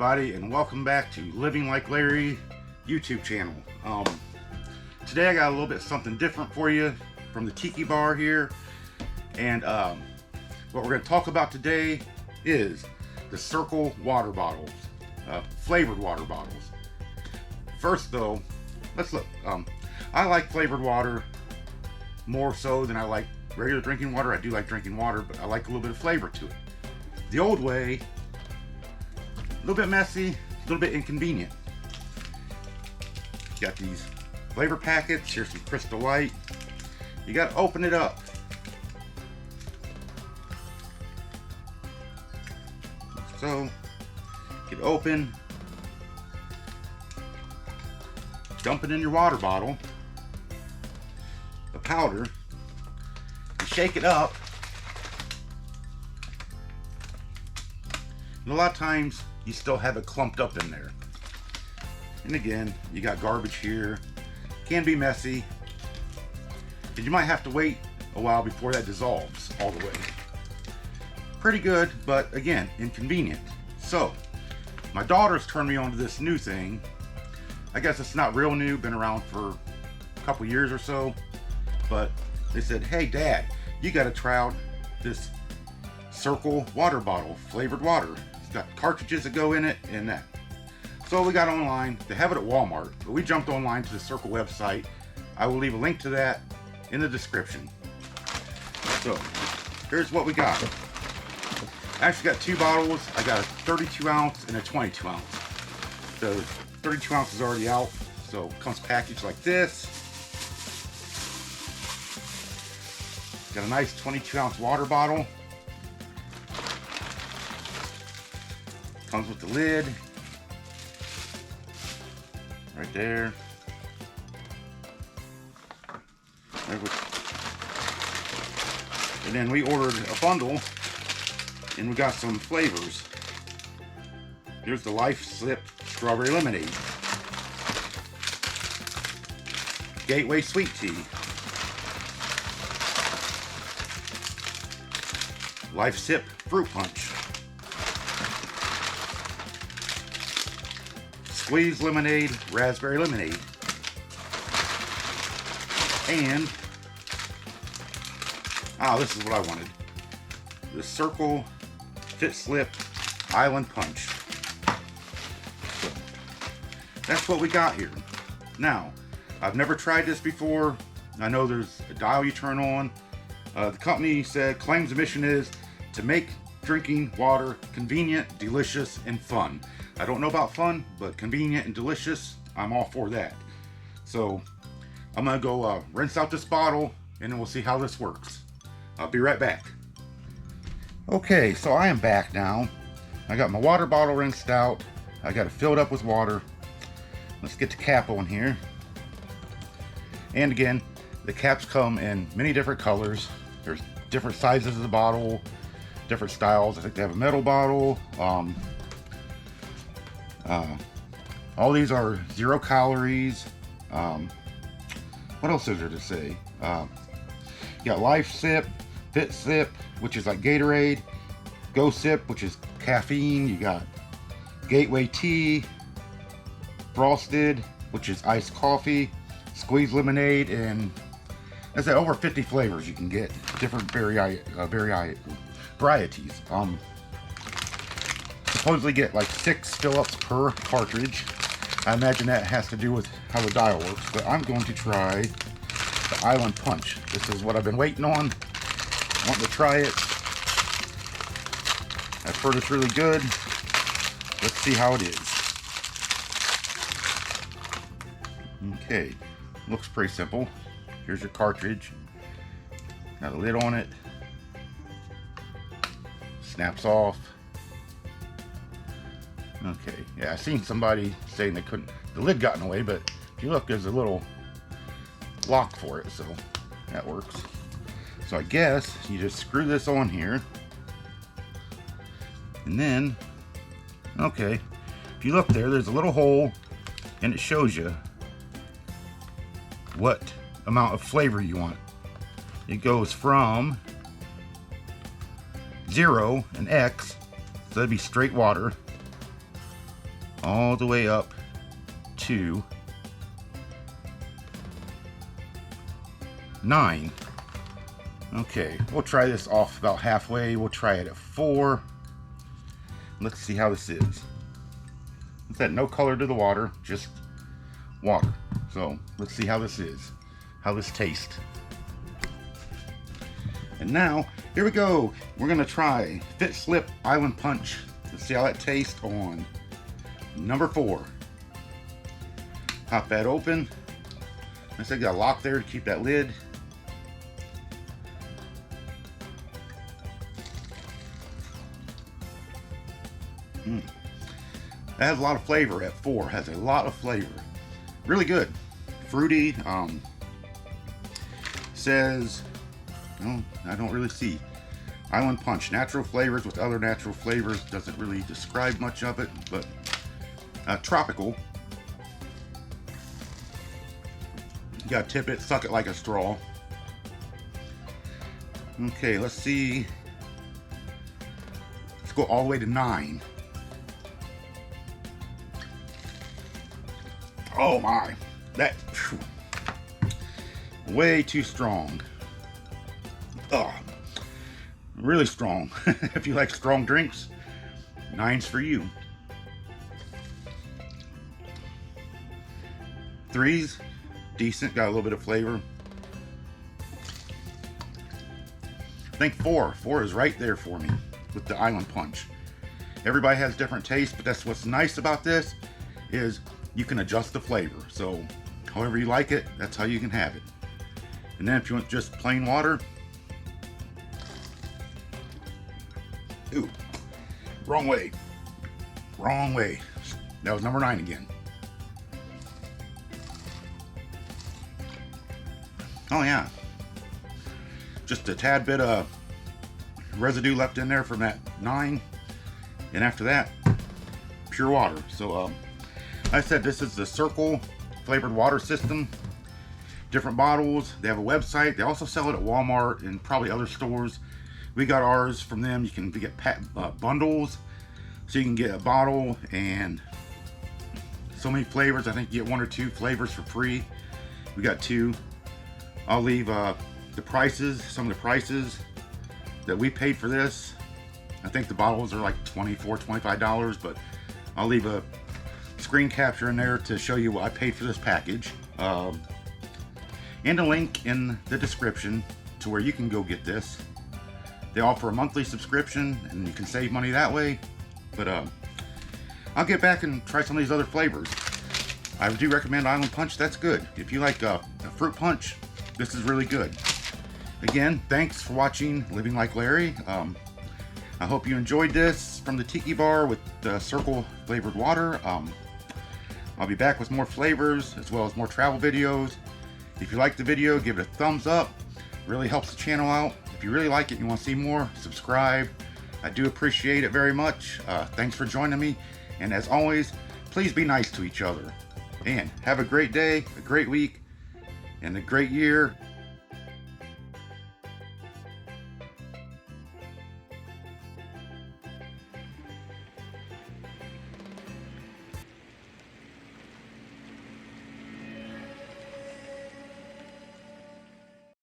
everybody, and welcome back to Living Like Larry YouTube channel. Today I got a little bit something different for you from the Tiki Bar here, and what we're going to talk about today is the Cirkul water bottles, flavored water bottles. First though, let's look. I like flavored water more so than I like regular drinking water. I do like drinking water, but I like a little bit of flavor to it. The old way, a little bit messy, a little bit inconvenient. Got these flavor packets. Here's some Crystal Light. You got to open it up. So, get open. Dump it in your water bottle. The powder. You shake it up. And a lot of times, you still have it clumped up in there. And again, you got garbage here. Can be messy. And you might have to wait a while before that dissolves all the way. Pretty good, but again, inconvenient. So, my daughters turned me on to this new thing. I guess it's not real new, been around for a couple years or so. But they said, hey Dad, you gotta try out this Cirkul water bottle, flavored water. Got cartridges that go in it and that. So we got online. They have it at Walmart, but we jumped online to the Cirkul website. I will leave a link to that in the description. So here's what we got. I actually got two bottles. I got a 32 ounce and a 22 ounce. The 32 ounce is already out, so it comes packaged like this. Got a nice 22 ounce water bottle. Comes with the lid right there. And then we ordered a bundle and we got some flavors. Here's the Life Sip Strawberry Lemonade, Gateway Sweet Tea, Life Sip Fruit Punch, Squeeze Lemonade, Raspberry Lemonade, and this is what I wanted, the Cirkul Fit Slip Island Punch. So that's what we got here. Now, I've never tried this before. I know there's a dial you turn on. The company said claims the mission is to make drinking water convenient, delicious, and fun. I don't know about fun, but convenient and delicious, I'm all for that. So I'm gonna go rinse out this bottle and then we'll see how this works. I'll be right back. Okay, so I am back now. I got my water bottle rinsed out. I got it filled up with water. Let's get the cap on here. And again, the caps come in many different colors. There's different sizes of the bottle, different styles. I think they have a metal bottle. All these are 0 calories. What else is there to say? You got Life Sip, Fit Sip, which is like Gatorade, Go Sip, which is caffeine. You got Gateway Tea, Frosted, which is iced coffee, Squeeze Lemonade, and I said over 50 flavors you can get, different varieties. Supposedly get like 6 fill-ups per cartridge. I imagine that has to do with how the dial works, but I'm going to try the Island Punch. This is what I've been waiting on. Wanting to try it. I've heard it's really good. Let's see how it is. Okay, looks pretty simple. Here's your cartridge. Got a lid on it. Snaps off. Okay, yeah, I seen somebody saying they couldn't, the lid got in the way, but if you look, there's a little lock for it, so that works. So I guess you just screw this on here, and then, okay, if you look there, there's a little hole, and it shows you what amount of flavor you want. It goes from 0 and X, so that'd be straight water, all the way up to 9. Okay, we'll try this off about halfway. We'll try it at 4. Let's see how this is. It's got no color to the water, just water. So let's see how this is, how this tastes. And now, here we go. We're gonna try Fit Slip Island Punch. Let's see how that tastes on number 4. Pop that open. I said, got a lock there to keep that lid. That has a lot of flavor at 4. Has a lot of flavor. Really good. Fruity. Says, no, I don't really see. Island Punch. Natural flavors with other natural flavors. Doesn't really describe much of it, but tropical. You gotta tip it, suck it like a straw. Okay, let's see. Let's go all the way to 9. Oh my, that way too strong. Oh, really strong. If you like strong drinks, 9's for you. 3's decent, got a little bit of flavor. I think 4 is right there for me with the Island Punch. Everybody has different tastes, but that's what's nice about this is you can adjust the flavor. So however you like it, that's how you can have it. And then if you want just plain water, ooh, wrong way. Wrong way. That was number 9 again. Oh yeah. Just a tad bit of residue left in there from that 9. And after that, pure water. So I said this is the Cirkul flavored water system. Different bottles. They have a website. They also sell it at Walmart and probably other stores. We got ours from them. You can get bundles, so you can get a bottle and so many flavors. I think you get 1 or 2 flavors for free. We got 2. I'll leave the prices, some of the prices that we paid for this. I think the bottles are like $24, $25, but I'll leave a screen capture in there to show you what I paid for this package, and a link in the description to where you can go get this. They offer a monthly subscription and you can save money that way. But I'll get back and try some of these other flavors. I do recommend Island Punch. That's good. If you like a fruit punch, this is really good. Again, thanks for watching Living Like Larry. I hope you enjoyed this from the Tiki Bar with the Cirkul flavored water. I'll be back with more flavors as well as more travel videos. If you like the video, give it a thumbs up. It really helps the channel out. If you really like it and you want to see more, subscribe. I do appreciate it very much. Thanks for joining me. And as always, please be nice to each other. And have a great day, a great week, and a great year.